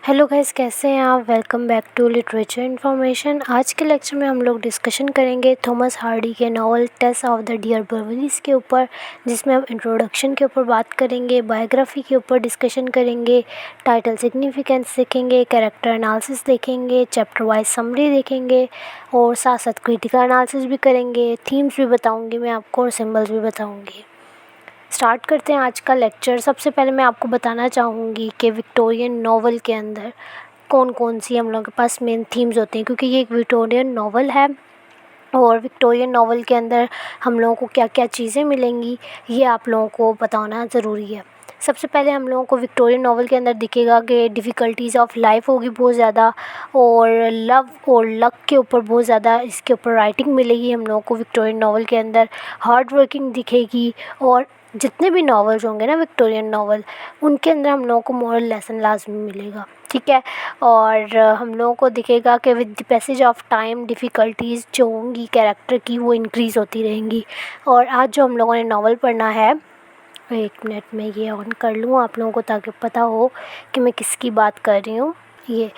Hello guys, कैसे हैं आप। Welcome back to literature information. आज के लेक्चर में हम लोग डिस्कशन करेंगे थॉमस हार्डी के novel Tess of the d'Urbervilles के ऊपर, जिसमें हम इंट्रोडक्शन के ऊपर बात करेंगे, बायोग्राफी के ऊपर डिस्कशन करेंगे, टाइटल सिग्निफिकेंस देखेंगे, कैरेक्टर एनालिसिस देखेंगे, चैप्टर वाइज समरी देखेंगे और साथ साथ क्रिटिकल एनालिसिस भी करेंगे। थीम्स भी बताऊँगी मैं आपको और सिम्बल्स भी बताऊँगी। स्टार्ट करते हैं आज का लेक्चर। सबसे पहले मैं आपको बताना चाहूँगी कि विक्टोरियन नॉवल के अंदर कौन कौन सी हम लोगों के पास मेन थीम्स होते हैं, क्योंकि ये एक विक्टोरियन नॉवल है और विक्टोरियन नॉवल के अंदर हम लोगों को क्या क्या चीज़ें मिलेंगी ये आप लोगों को बताना ज़रूरी है। सबसे पहले हम लोगों को विक्टोरियन नॉवल के अंदर दिखेगा कि डिफ़िकल्टीज़ ऑफ लाइफ होगी बहुत ज़्यादा, और लव और लक के ऊपर बहुत ज़्यादा इसके ऊपर राइटिंग मिलेगी हम लोगों को विक्टोरियन नॉवल के अंदर। हार्ड वर्किंग दिखेगी, और जितने भी नॉवल्स होंगे ना विक्टोरियन नॉवल, उनके अंदर हम लोगों को मॉरल लेसन लाजमी मिलेगा, ठीक है। और हम लोगों को दिखेगा कि with the passage of time difficulties जो होंगी कैरेक्टर की वो इंक्रीज़ होती रहेंगी। और आज जो हम लोगों ने नॉवल पढ़ना है, एक मिनट में ये ऑन कर लूँ आप लोगों को ताकि पता हो कि मैं किसकी बात कर रही हूँ। ये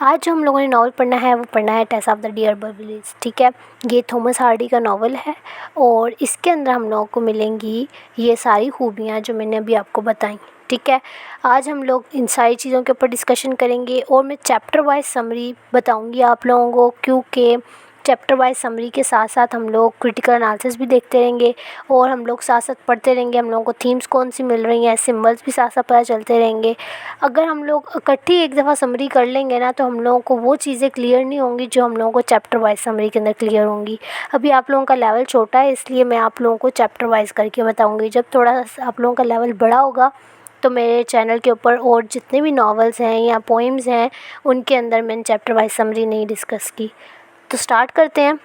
आज जो हम लोगों ने नावल पढ़ना है वो पढ़ना है टेस ऑफ द डियर बर्बरीज, ठीक है। ये थॉमस हार्डी का नावल है और इसके अंदर हम लोगों को मिलेंगी ये सारी खूबियाँ जो मैंने अभी आपको बताई, ठीक है। आज हम लोग इन सारी चीज़ों के ऊपर डिस्कशन करेंगे और मैं चैप्टर वाइज समरी बताऊंगी आप लोगों को, क्योंकि चैप्टर वाइज समरी के साथ साथ हम लोग क्रिटिकल एनालिसिस भी देखते रहेंगे और हम लोग साथ साथ पढ़ते रहेंगे। हम लोगों को थीम्स कौन सी मिल रही हैं, सिम्बल्स भी साथ साथ पता चलते रहेंगे। अगर हम लोग इकट्ठी एक दफ़ा समरी कर लेंगे ना, तो हम लोगों को वो चीज़ें क्लियर नहीं होंगी जो हम लोगों को चैप्टर वाइज समरी के अंदर क्लियर होंगी। अभी आप लोगों का लेवल छोटा है, इसलिए मैं आप लोगों को चैप्टर वाइज करके बताऊँगी। जब थोड़ा सा आप लोगों का लेवल बड़ा होगा तो मेरे चैनल के ऊपर और जितने भी नॉवेल्स हैं या पोइम्स हैं उनके अंदर मैंने चैप्टर वाइज समरी नहीं डिस्कस की। तो स्टार्ट करते हैं।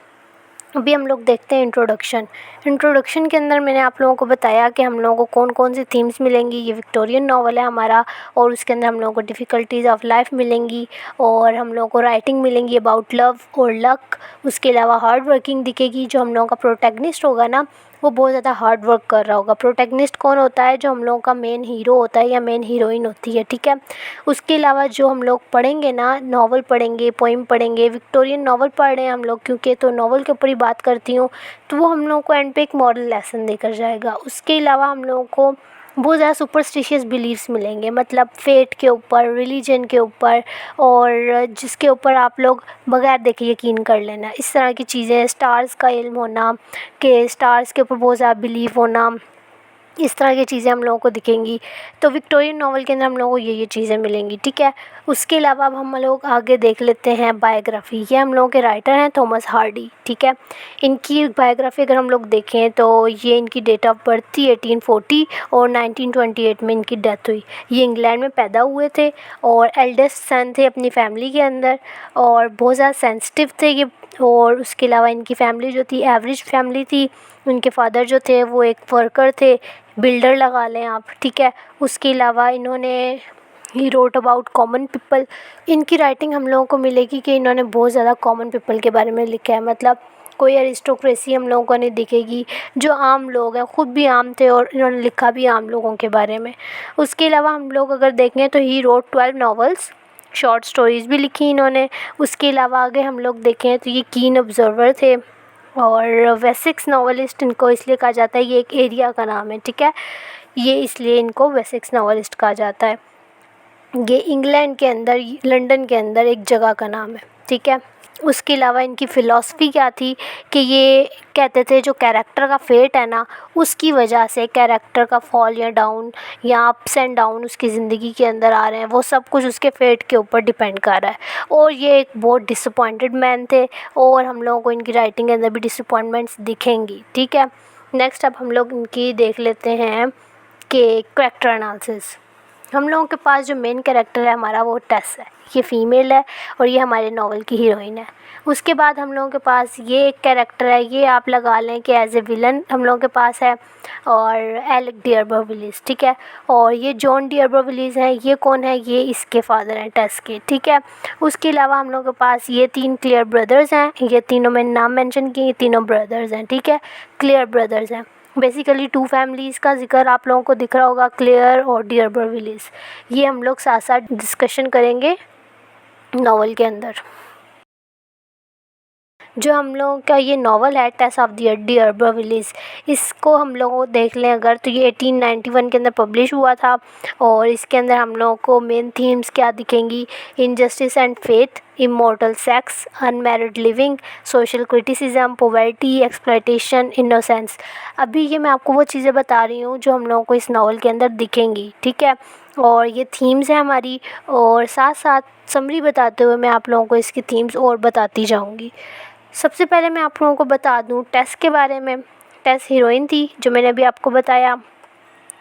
अभी हम लोग देखते हैं इंट्रोडक्शन के अंदर मैंने आप लोगों को बताया कि हम लोगों को कौन कौन सी थीम्स मिलेंगी। ये विक्टोरियन नावल है हमारा और उसके अंदर हम लोगों को डिफ़िकल्टीज़ ऑफ लाइफ मिलेंगी और हम लोगों को राइटिंग मिलेंगी अबाउट लव और लक। उसके अलावा हार्ड वर्किंग दिखेगी। जो हम लोगों का प्रोटैगनिस्ट होगा ना, वो बहुत ज़्यादा हार्ड वर्क कर रहा होगा। प्रोटैगनिस्ट कौन होता है? जो हम लोगों का मेन हीरो होता है या मेन हीरोइन होती है, ठीक है। उसके अलावा जो हम लोग पढ़ेंगे ना, नावल पढ़ेंगे, पोइम पढ़ेंगे, विक्टोरियन नावल पढ़ रहे हैं हम लोग क्योंकि, तो नावल के ऊपर ही बात करती हूँ, तो वो हम लोगों को एंड पे एक मॉरल लेसन देकर जाएगा। उसके अलावा हम लोगों को बहुत ज़्यादा सुपरस्टिशियस बिलीव्स मिलेंगे, मतलब फेट के ऊपर, रिलीजन के ऊपर, और जिसके ऊपर आप लोग बगैर देखे यकीन कर लेना। इस तरह की चीज़ें, स्टार्स का इल्म होना, कि स्टार्स के ऊपर बहुत ज़्यादा बिलीव होना, इस तरह की चीज़ें हम लोगों को दिखेंगी। तो विक्टोरियन नावल के अंदर हम लोगों को ये चीज़ें मिलेंगी, ठीक है। उसके अलावा अब हम लोग आगे देख लेते हैं बायोग्राफ़ी। ये हम लोगों के राइटर हैं थॉमस हार्डी, ठीक है। इनकी बायोग्राफ़ी अगर हम लोग देखें तो ये इनकी डेट ऑफ बर्थ थी 1840 और 1928 में इनकी डेथ हुई। ये इंग्लैंड में पैदा हुए थे और एल्डेस्ट सन थे अपनी फैमिली के अंदर और बहुत ज़्यादा सेंसिटिव थे ये। और उसके अलावा इनकी फैमिली जो थी एवरेज फैमिली थी। उनके फादर जो थे वो एक वर्कर थे, बिल्डर लगा लें आप, ठीक है। उसके अलावा इन्होंने he wrote about common people. इनकी राइटिंग हम लोगों को मिलेगी कि इन्होंने बहुत ज़्यादा कॉमन पीपल के बारे में लिखा है, मतलब कोई अरिस्टोक्रेसी हम लोगों को नहीं दिखेगी। जो आम लोग हैं, ख़ुद भी आम थे और इन्होंने लिखा भी आम लोगों के बारे में। उसके अलावा हम लोग अगर देखें तो he wrote 12 novels, short stories भी लिखी इन्होंने। उसके अलावा आगे हम लोग देखें तो ये कीन ऑब्जर्वर थे और वेसेक्स नॉवलिस्ट इनको इसलिए कहा जाता है, ये एक एरिया का नाम है, ठीक है। ये इसलिए इनको वेसेक्स नॉवलिस्ट कहा जाता है। ये इंग्लैंड के अंदर, लंदन के अंदर एक जगह का नाम है, ठीक है। उसके अलावा इनकी फ़िलॉसफ़ी क्या थी कि ये कहते थे जो कैरेक्टर का फेट है ना, उसकी वजह से कैरेक्टर का फॉल या डाउन या अप्स एंड डाउन उसकी ज़िंदगी के अंदर आ रहे हैं, वो सब कुछ उसके फेट के ऊपर डिपेंड कर रहा है। और ये एक बहुत डिसअपॉइंटेड मैन थे और हम लोगों को इनकी राइटिंग के अंदर भी डिसअपॉइंटमेंट्स दिखेंगी, ठीक है। नेक्स्ट अब हम लोग इनकी देख लेते हैं कि कैरेक्टर एनालिसिस। हम लोगों के पास जो मेन कैरेक्टर है हमारा वो टेस है। ये फ़ीमेल है और ये हमारे नावल की हीरोइन है। उसके बाद हम लोगों के पास ये एक कैरेक्टर है, ये आप लगा लें कि एज ए विलन हम लोगों के पास है, और एलेक डियरबर्विलीज़, ठीक है। और ये जॉन डियरबर्विलीज़ हैं। ये कौन है? ये इसके फादर हैं टेस के, ठीक है। उसके अलावा हम लोगों के पास ये 3 क्लियर ब्रदर्स हैं। ये तीनों मैंने नाम मेंशन किए, ये तीनों ब्रदर्स हैं, ठीक है, क्लियर ब्रदर्स हैं। बेसिकली 2 फैमिलीज़ का ज़िक्र आप लोगों को दिख रहा होगा, क्लेयर और डियरबर विलेज। ये हम लोग साथ साथ डिस्कशन करेंगे नावल के अंदर। जो हम लोगों का ये नावल है टेस ऑफ द डियरबर विलेज, इसको हम लोग देख लें अगर तो ये 1891 के अंदर पब्लिश हुआ था। और इसके अंदर हम लोगों को मेन थीम्स क्या दिखेंगी, injustice and faith, immortal sex, unmarried living, social criticism, poverty, exploitation, innocence. अभी ये मैं आपको वो चीज़ें बता रही हूँ जो हम लोगों को इस नावल के अंदर दिखेंगी, ठीक है। और ये थीम्स है हमारी, और साथ साथ समरी बताते हुए मैं आप लोगों को इसकी थीम्स और बताती जाऊँगी। सबसे पहले मैं आप लोगों को बता दूं टेस के बारे में। टेस हीरोइन थी जो मैंने अभी आपको बताया।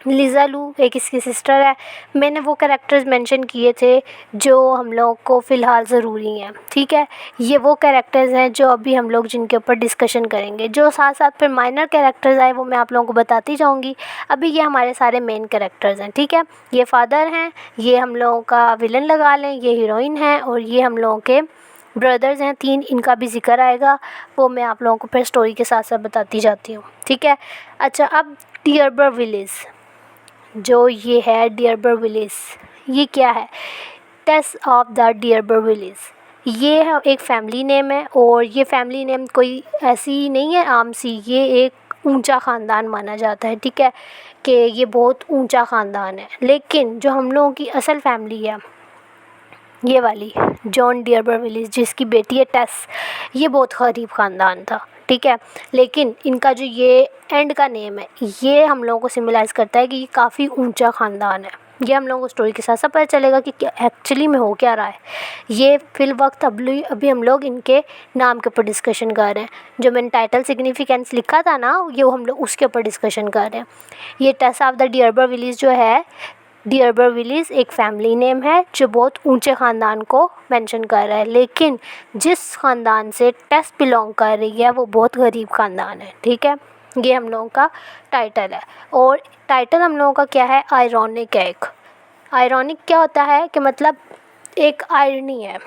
लिज़ा लू एक इसकी सिस्टर है। मैंने वो कैरेक्टर्स मेंशन किए थे जो हम लोगों को फ़िलहाल ज़रूरी हैं, ठीक है। ये वो कैरेक्टर्स हैं जो अभी हम लोग जिनके ऊपर डिस्कशन करेंगे। जो साथ साथ फिर माइनर कैरेक्टर्स आए वो मैं आप लोगों को बताती जाऊंगी। अभी ये हमारे सारे मेन कैरेक्टर्स हैं, ठीक है। ये फादर हैं, ये हम लोगों का विलन लगा लें, ये हीरोइन है, और ये हम लोगों के ब्रदर्स हैं 3, इनका भी ज़िक्र आएगा। वो मैं आप लोगों को फिर स्टोरी के साथ साथ बताती जाती हूँ, ठीक है। अच्छा, अब डियरबर विलेज, जो ये है डियरबर विलेज, ये क्या है? टेस ऑफ द डियरबर विलेज, ये है एक फैमिली नेम है। और ये फैमिली नेम कोई ऐसी नहीं है आम सी, ये एक ऊंचा ख़ानदान माना जाता है, ठीक है, कि ये बहुत ऊंचा ख़ानदान है। लेकिन जो हम लोगों की असल फैमिली है, ये वाली जॉन डियरबर विलेज जिसकी बेटी है टेस, ये बहुत गरीब ख़ानदान था, ठीक है। लेकिन इनका जो ये एंड का नेम है, ये हम लोगों को सिम्बलाइज़ करता है कि ये काफ़ी ऊंचा ख़ानदान है। ये हम लोगों को स्टोरी के साथ साथ पता चलेगा कि क्या एक्चुअली में हो क्या रहा है। ये फिल वक्त अभी हम लोग इनके नाम के ऊपर डिस्कशन कर रहे हैं। जो मैंने टाइटल सिग्निफिकेंस लिखा था ना, ये हम लोग उसके ऊपर डिस्कशन कर रहे हैं। ये टेस ऑफ द डियरबर विलेज जो है, डियरबर विलेज एक फैमिली नेम है जो बहुत ऊंचे ख़ानदान को मेंशन कर रहा है। लेकिन जिस ख़ानदान से टेस बिलोंग कर रही है वो बहुत गरीब ख़ानदान है, ठीक है। ये हम लोगों का टाइटल है। और टाइटल हम लोगों का क्या है? आयरॉनिक है। एक आयरॉनिक क्या होता है कि मतलब एक आयरनी है,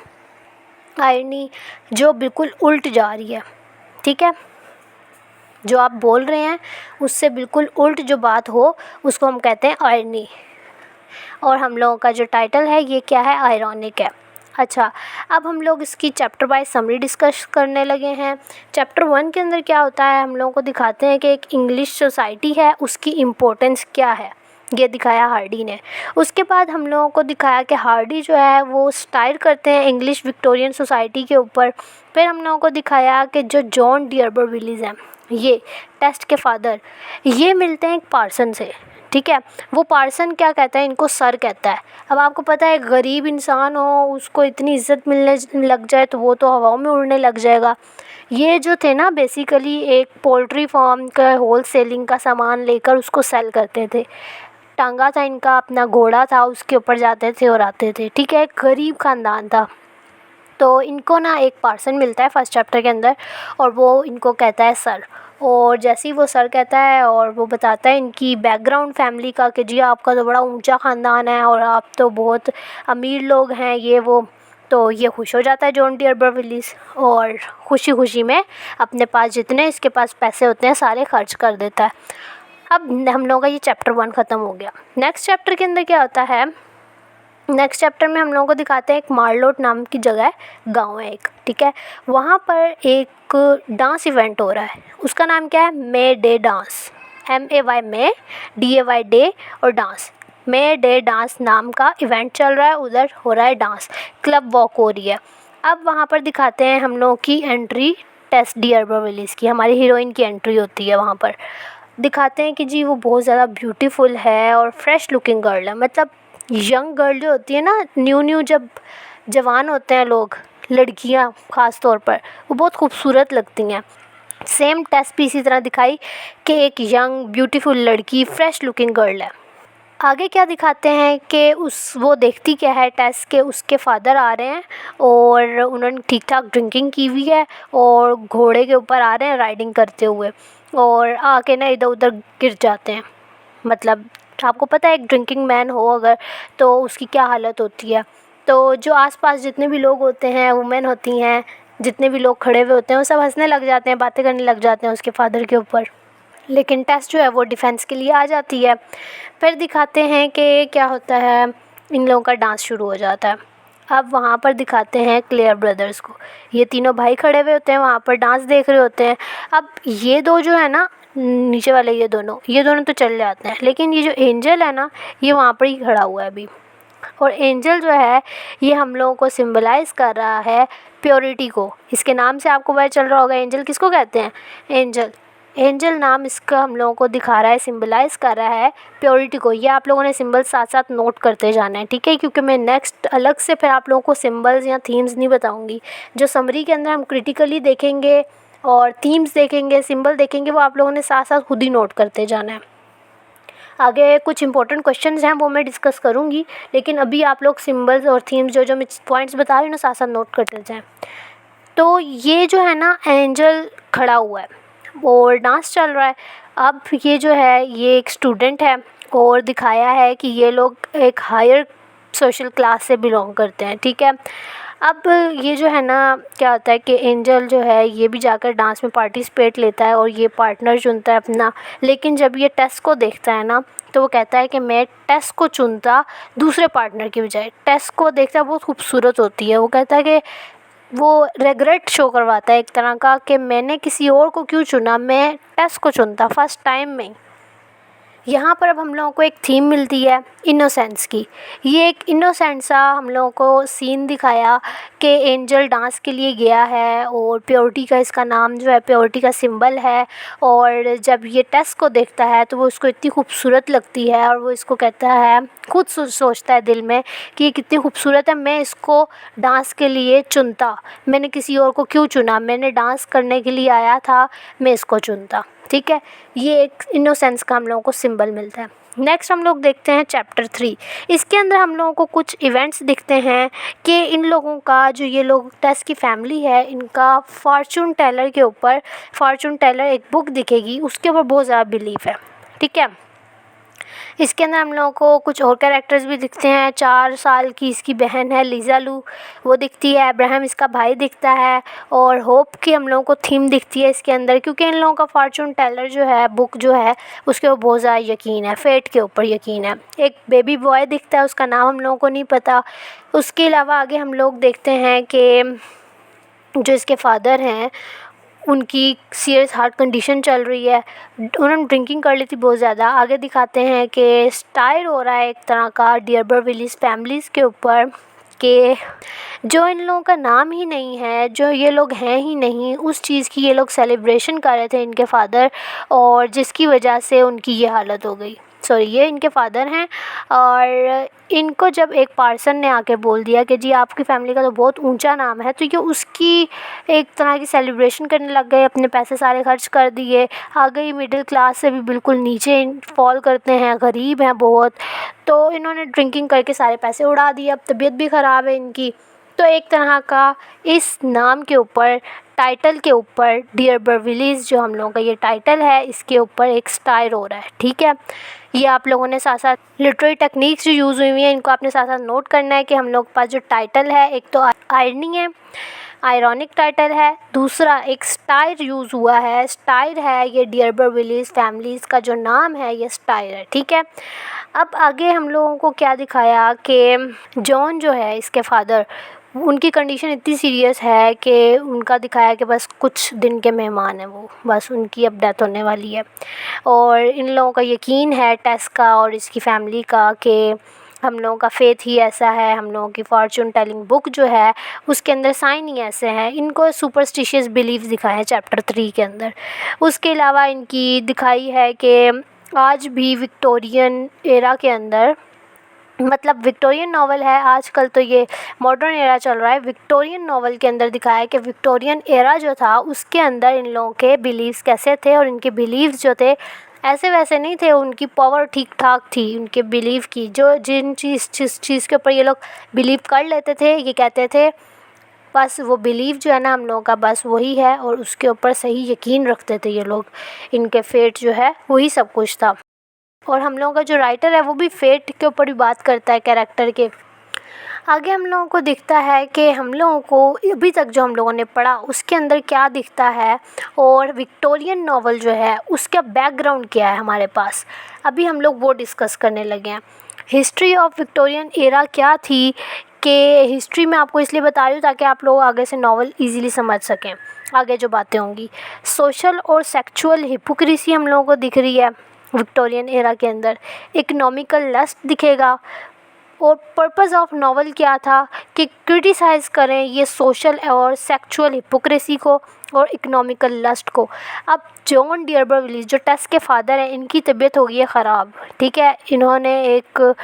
आयरनी जो बिल्कुल उल्ट जा रही है, ठीक है। जो आप बोल रहे हैं उससे बिल्कुल उल्ट जो बात हो उसको हम कहते हैं आयरनी। और हम लोगों का जो टाइटल है ये क्या है? आयरॉनिक है। अच्छा, अब हम लोग इसकी चैप्टर वाइज समरी डिस्कस करने लगे हैं। चैप्टर 1 के अंदर क्या होता है, हम लोगों को दिखाते हैं कि एक इंग्लिश सोसाइटी है, उसकी इम्पोर्टेंस क्या है, ये दिखाया हार्डी ने। उसके बाद हम लोगों को दिखाया कि हार्डी जो है वो स्टाइल करते हैं इंग्लिश विक्टोरियन सोसाइटी के ऊपर। फिर हम लोगों को दिखाया कि जो जॉन डियरबर विलेज हैं, ये टेस्ट के फादर, ये मिलते हैं एक पार्सन से, ठीक है। वो पार्सन क्या कहता है? इनको सर कहता है। अब आपको पता है गरीब इंसान हो उसको इतनी इज्जत मिलने लग जाए तो वो तो हवाओं में उड़ने लग जाएगा। ये जो थे ना बेसिकली एक पोल्ट्री फार्म का होल सेलिंग का सामान लेकर उसको सेल करते थे। टांगा था इनका, अपना घोड़ा था, उसके ऊपर जाते थे और आते थे, ठीक है। गरीब ख़ानदान था। तो इनको ना एक पार्सन मिलता है फर्स्ट चैप्टर के अंदर और वो इनको कहता है सर। और जैसे ही वो सर कहता है और वो बताता है इनकी बैकग्राउंड फैमिली का कि जी आपका तो बड़ा ऊंचा ख़ानदान है और आप तो बहुत अमीर लोग हैं, ये वो। तो ये खुश हो जाता है जॉन डियरबर विलेज और खुशी खुशी में अपने पास जितने इसके पास पैसे होते हैं सारे खर्च कर देता है। अब हम लोगों का ये चैप्टर 1 ख़त्म हो गया। नेक्स्ट चैप्टर के अंदर क्या होता है? नेक्स्ट चैप्टर में हम लोगों को दिखाते हैं एक मार्लोट नाम की जगह है, गांव है एक, ठीक है। वहाँ पर एक डांस इवेंट हो रहा है, उसका नाम क्या है? मे डे डांस। MAY में DAY डे और डांस, मे डे डांस नाम का इवेंट चल रहा है। उधर हो रहा है डांस, क्लब वॉक हो रही है। अब वहाँ पर दिखाते हैं हम लोगों की एंट्री टेस डियरबर विलेज की, हमारी हीरोइन की एंट्री होती है। वहाँ पर दिखाते हैं कि जी वो बहुत ज़्यादा ब्यूटीफुल है और फ्रेश लुकिंग गर्ल है। मतलब यंग गर्ल जो होती है ना, न्यू जब जवान होते हैं लोग, लड़कियां ख़ास तौर पर, वो बहुत खूबसूरत लगती हैं। सेम टेस्ट भी इसी तरह दिखाई कि एक यंग ब्यूटीफुल लड़की फ्रेश लुकिंग गर्ल है। आगे क्या दिखाते हैं कि वो देखती क्या है टेस के उसके फादर आ रहे हैं और उन्होंने ठीक ठाक ड्रिंकिंग की हुई है और घोड़े के ऊपर आ रहे हैं राइडिंग करते हुए और आके ना इधर उधर गिर जाते हैं। मतलब आपको पता है एक ड्रिंकिंग मैन हो अगर तो उसकी क्या हालत होती है। तो जो आसपास जितने भी लोग होते हैं, वुमेन होती हैं, जितने भी लोग खड़े हुए होते हैं वो सब हंसने लग जाते हैं, बातें करने लग जाते हैं उसके फादर के ऊपर। लेकिन टेस जो है वो डिफेंस के लिए आ जाती है। फिर दिखाते हैं कि क्या होता है, इन लोगों का डांस शुरू हो जाता है। अब वहाँ पर दिखाते हैं क्लेयर ब्रदर्स को, ये तीनों भाई खड़े हुए होते हैं वहाँ पर डांस देख रहे होते हैं। अब ये दो जो है ना, नीचे वाले ये दोनों तो चले जाते हैं, लेकिन ये जो एंजल है ना, ये वहाँ पर ही खड़ा हुआ है अभी। और एंजल जो है ये हम लोगों को सिंबलाइज कर रहा है प्योरिटी को। इसके नाम से आपको पता चल रहा होगा एंजल किसको कहते हैं। एंजल, एंजल नाम इसका हम लोगों को दिखा रहा है, सिंबलाइज कर रहा है प्योरिटी को। ये आप लोगों ने सिंबल साथ साथ नोट करते जाना है, ठीक है, क्योंकि मैं नेक्स्ट अलग से फिर आप लोगों को सिंबल्स या थीम्स नहीं बताऊंगी। जो समरी के अंदर हम क्रिटिकली देखेंगे और थीम्स देखेंगे, सिंबल देखेंगे, वो आप लोगों ने साथ साथ खुद ही नोट करते जाना है। आगे कुछ इंपॉर्टेंट क्वेश्चंस हैं वो मैं डिस्कस करूँगी, लेकिन अभी आप लोग सिंबल्स और थीम्स जो मैं पॉइंट्स बता रही हूँ ना, साथ साथ नोट करते जाएं। तो ये जो है ना, एंजल खड़ा हुआ है और डांस चल रहा है। अब ये जो है ये एक स्टूडेंट है और दिखाया है कि ये लोग एक हायर सोशल क्लास से बिलोंग करते हैं, ठीक है। अब ये जो है ना, क्या होता है कि एंजल जो है ये भी जाकर डांस में पार्टिसिपेट लेता है और ये पार्टनर चुनता है अपना। लेकिन जब ये टेस को देखता है ना, तो वो कहता है कि मैं टेस को चुनता दूसरे पार्टनर की बजाय। टेस को देखता है, बहुत खूबसूरत होती है, वो कहता है कि वो रेग्रेट शो करवाता है एक तरह का कि मैंने किसी और को क्यों चुना, मैं टेस को चुनता फर्स्ट टाइम में। यहाँ पर अब हम लोगों को एक थीम मिलती है इनोसेंस की। ये एक इनोसेंट सा हम लोगों को सीन दिखाया कि एंजल डांस के लिए गया है और प्योरिटी का इसका नाम जो है प्योरिटी का सिंबल है। और जब ये टेस को देखता है तो वो उसको इतनी खूबसूरत लगती है और वो इसको कहता है, खुद सोचता है दिल में कि ये कितनी खूबसूरत है, मैं इसको डांस के लिए चुनता, मैंने किसी और को क्यों चुना, मैंने डांस करने के लिए आया था, मैं इसको चुनता, ठीक है। ये एक इनोसेंस का हम लोगों को सिंबल मिलता है। नेक्स्ट हम लोग देखते हैं चैप्टर 3। इसके अंदर हम लोगों को कुछ इवेंट्स दिखते हैं कि इन लोगों का जो ये लोग टेस की फैमिली है, इनका फॉर्चून टेलर के ऊपर, फॉर्चून टेलर एक बुक दिखेगी, उसके ऊपर बहुत ज़्यादा बिलीफ है, ठीक है। इसके अंदर हम लोगों को कुछ और कैरेक्टर्स भी दिखते हैं। 4 साल की इसकी बहन है लीज़ा लू, वो दिखती है। अब्राहम इसका भाई दिखता है और होप की हम लोगों को थीम दिखती है इसके अंदर, क्योंकि इन लोगों का फॉर्चून टेलर जो है बुक जो है उसके ऊपर बहुत ज़्यादा यकीन है, फेट के ऊपर यकीन है। एक बेबी बॉय दिखता है, उसका नाम हम लोगों को नहीं पता। उसके अलावा आगे हम लोग देखते हैं कि जो इसके फादर हैं उनकी सीरियस हार्ट कंडीशन चल रही है, उन्होंने ड्रिंकिंग कर ली थी बहुत ज़्यादा। आगे दिखाते हैं कि स्टायर हो रहा है एक तरह का डियरबर विलीज फैमिलीज़ के ऊपर कि जो इन लोगों का नाम ही नहीं है, जो ये लोग हैं ही नहीं, उस चीज़ की ये लोग सेलिब्रेशन कर रहे थे इनके फादर, और जिसकी वजह से उनकी ये हालत हो गई। सॉरी, ये इनके फादर हैं। और इनको जब एक पार्सन ने आके बोल दिया कि जी आपकी फ़ैमिली का तो बहुत ऊंचा नाम है, तो ये उसकी एक तरह की सेलिब्रेशन करने लग गए, अपने पैसे सारे खर्च कर दिए। आ गई मिडिल क्लास से भी बिल्कुल नीचे फॉल करते हैं, गरीब हैं बहुत। तो इन्होंने ड्रिंकिंग करके सारे पैसे उड़ा दिए, अब तबीयत भी ख़राब है इनकी। तो एक तरह का इस नाम के ऊपर, टाइटल के ऊपर, डियरबर विलीज जो हम लोगों का ये टाइटल है, इसके ऊपर एक स्टायर हो रहा है, ठीक है। ये आप लोगों ने साथ साथ लिटरेरी टेक्निक्स जो यूज़ हुई हुई हैं इनको आपने साथ साथ नोट करना है कि हम लोग के पास जो टाइटल है, एक तो आयरनी है, आयरॉनिक टाइटल है, दूसरा एक स्टायर यूज़ हुआ है। स्टायर है ये डियरबर विलीज फैमिलीज़ का जो नाम है, ये स्टायर है, ठीक है। अब आगे हम लोगों को क्या दिखाया कि जॉन जो है इसके फादर, उनकी कंडीशन इतनी सीरियस है कि उनका दिखाया कि बस कुछ दिन के मेहमान हैं वो, बस उनकी अब डेथ होने वाली है। और इन लोगों का यकीन है टेस का और इसकी फ़ैमिली का कि हम लोगों का फेथ ही ऐसा है, हम लोगों की फॉर्चून टेलिंग बुक जो है उसके अंदर साइन ही ऐसे हैं। इनको सुपरस्टिशियस बिलीव्स दिखाए हैं चैप्टर 3 के अंदर। उसके अलावा इनकी दिखाई है कि आज भी विक्टोरियन एरा के अंदर, मतलब विक्टोरियन नॉवल है आजकल, तो ये मॉडर्न एरा चल रहा है। विक्टोरियन नॉवल के अंदर दिखाया है कि विक्टोरियन एरा जो था उसके अंदर इन लोगों के बिलीव्स कैसे थे, और इनके बिलीव्स जो थे ऐसे वैसे नहीं थे, उनकी पावर ठीक ठाक थी उनके बिलीव की। जो जिस चीज़ के ऊपर ये लोग बिलीव कर लेते थे, ये कहते थे बस वो बिलीव जो है ना हम लोगों का बस वही है, और उसके ऊपर सही यकीन रखते थे ये लोग। इनके फेट जो है वही सब कुछ था। और हम लोगों का जो राइटर है वो भी फेट के ऊपर भी बात करता है कैरेक्टर के। आगे हम लोगों को दिखता है कि हम लोगों को अभी तक जो हम लोगों ने पढ़ा उसके अंदर क्या दिखता है, और विक्टोरियन नॉवल जो है उसका बैकग्राउंड क्या है हमारे पास, अभी हम लोग वो डिस्कस करने लगे हैं। हिस्ट्री ऑफ विक्टोरियन एरा क्या थी, कि हिस्ट्री में आपको इसलिए बता रही हूँ ताकि आप लोग आगे से नॉवल इजीली समझ सकें, आगे जो बातें होंगी। सोशल और सेक्सुअल हिपोक्रेसी हम लोगों को दिख रही है विक्टोरियन एरा के अंदर। इकोनॉमिकल लस्ट दिखेगा, और पर्पस ऑफ नॉवल क्या था कि क्रिटिसाइज़ करें ये सोशल और सेक्सुअल हिपोक्रेसी को और इकोनॉमिकल लस्ट को। अब जॉन डियरबर्विलिस जो टेस के फादर हैं, इनकी तबीयत हो गई है ख़राब, ठीक है। इन्होंने एक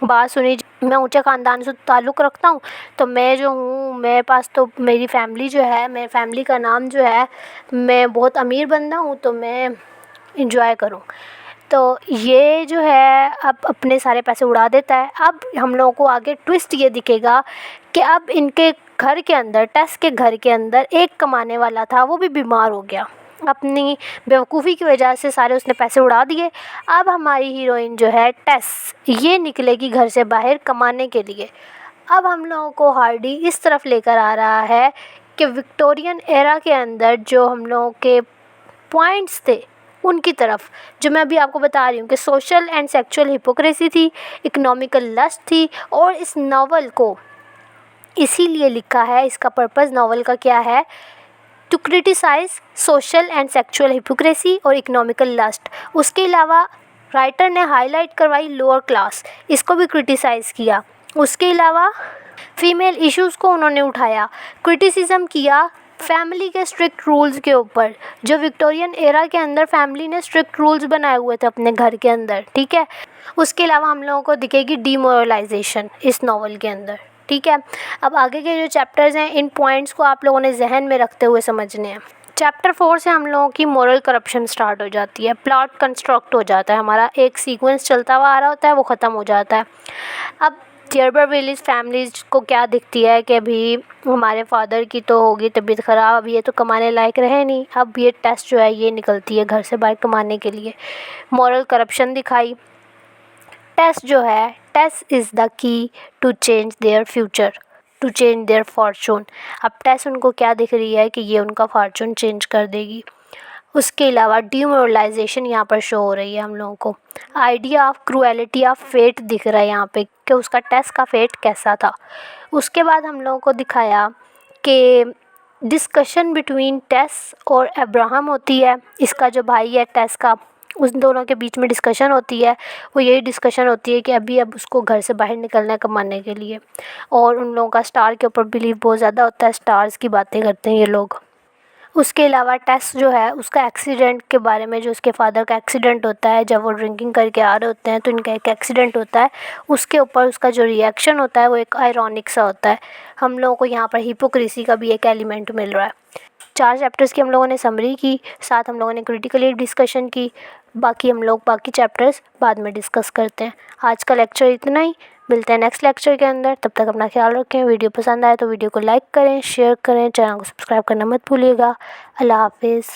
बात सुनी, मैं ऊंचे ख़ानदान से ताल्लुक़ रखता हूँ, तो मैं जो हूँ, मेरे पास तो मेरी फैमिली जो है, मेरी फैमिली का नाम जो है, मैं बहुत अमीर बंदा हूँ, तो मैं इंजॉय करूँ। तो ये जो है अब अपने सारे पैसे उड़ा देता है। अब हम लोगों को आगे ट्विस्ट ये दिखेगा कि अब इनके घर के अंदर, टेस के घर के अंदर एक कमाने वाला था, वो भी बीमार हो गया। अपनी बेवकूफ़ी की वजह से सारे उसने पैसे उड़ा दिए। अब हमारी हीरोइन जो है टेस, ये निकलेगी घर से बाहर कमाने के लिए। अब हम लोगों को हार्डी इस तरफ लेकर आ रहा है कि विक्टोरियन एरा के अंदर जो हम लोगों के पॉइंट्स थे उनकी तरफ, जो मैं अभी आपको बता रही हूँ कि सोशल एंड सेक्सुअल हिपोक्रेसी थी, इकोनॉमिकल लस्ट थी। और इस नावल को इसीलिए लिखा है, इसका पर्पस नावल का क्या है, to criticise social and sexual hypocrisy और इकोनॉमिकल लस्ट। उसके अलावा राइटर ने हाईलाइट करवाई लोअर क्लास, इसको भी क्रिटिसाइज़ किया। उसके अलावा फीमेल इश्यूज़ को उन्होंने उठाया, क्रिटिसिज्म किया फैमिली के स्ट्रिक्ट रूल्स के ऊपर। जो विक्टोरियन एरा के अंदर फैमिली ने स्ट्रिक्ट रूल्स बनाए हुए थे अपने घर के अंदर, ठीक है। उसके अलावा हम लोगों को दिखेगी डीमोरलाइजेशन इस नावल के अंदर, ठीक है। अब आगे के जो चैप्टर्स हैं, इन पॉइंट्स को आप लोगों ने जहन में रखते हुए समझने हैं। चैप्टर 4 से हम लोगों की मोरल करप्शन स्टार्ट हो जाती है, प्लॉट कंस्ट्रक्ट हो जाता है, हमारा एक सीक्वेंस चलता हुआ आ रहा होता है, वो ख़त्म हो जाता है। अब डियरबर्विलिस फैमिलीज़ को क्या दिखती है कि अभी हमारे फादर की तो होगी तबीयत ख़राब, अब ये तो कमाने लायक रहे नहीं, अब ये टेस्ट जो है ये निकलती है घर से बाहर कमाने के लिए। मॉरल करप्शन दिखाई। टेस्ट जो है, Tess is the key to change their future, to change their fortune. अब टेस्ट उनको क्या दिख रही है कि ये उनका फॉर्चून चेंज कर देगी। उसके अलावा डीमोरलाइजेशन यहाँ पर शो हो रही है हम लोगों को। Idea of cruelty of fate दिख रहा है यहाँ पे कि उसका टेस्ट का फेट कैसा था। उसके बाद हम लोगों को दिखाया कि डिस्कशन बिटवीन टेस और अब्राहम होती है, इसका जो भाई है टेस का, उस दोनों के बीच में डिस्कशन होती है। वो यही डिस्कशन होती है कि अब उसको घर से बाहर निकलना है कमाने के लिए। और उन लोगों का स्टार के ऊपर बिलीव बहुत ज़्यादा होता है, स्टार्स की बातें करते हैं ये लोग। उसके अलावा टेस जो है उसका एक्सीडेंट के बारे में, जो उसके फादर का एक्सीडेंट होता है जब वो ड्रिंकिंग करके आ रहे होते हैं, तो इनका एक एक्सीडेंट होता है, उसके ऊपर उसका जो रिएक्शन होता है वो एक आयरॉनिक सा होता है। हम लोगों को यहाँ पर हिपोक्रेसी का भी एक एलिमेंट मिल रहा है। 4 चैप्टर्स की हम लोगों ने समरी की, साथ हम लोगों ने क्रिटिकली डिस्कशन की। बाकी हम लोग बाकी चैप्टर्स बाद में डिस्कस करते हैं। आज का लेक्चर इतना ही, मिलते हैं नेक्स्ट लेक्चर के अंदर। तब तक अपना ख्याल रखें। वीडियो पसंद आए तो वीडियो को लाइक करें, शेयर करें, चैनल को सब्सक्राइब करना मत भूलिएगा। अल्लाह हाफिज़।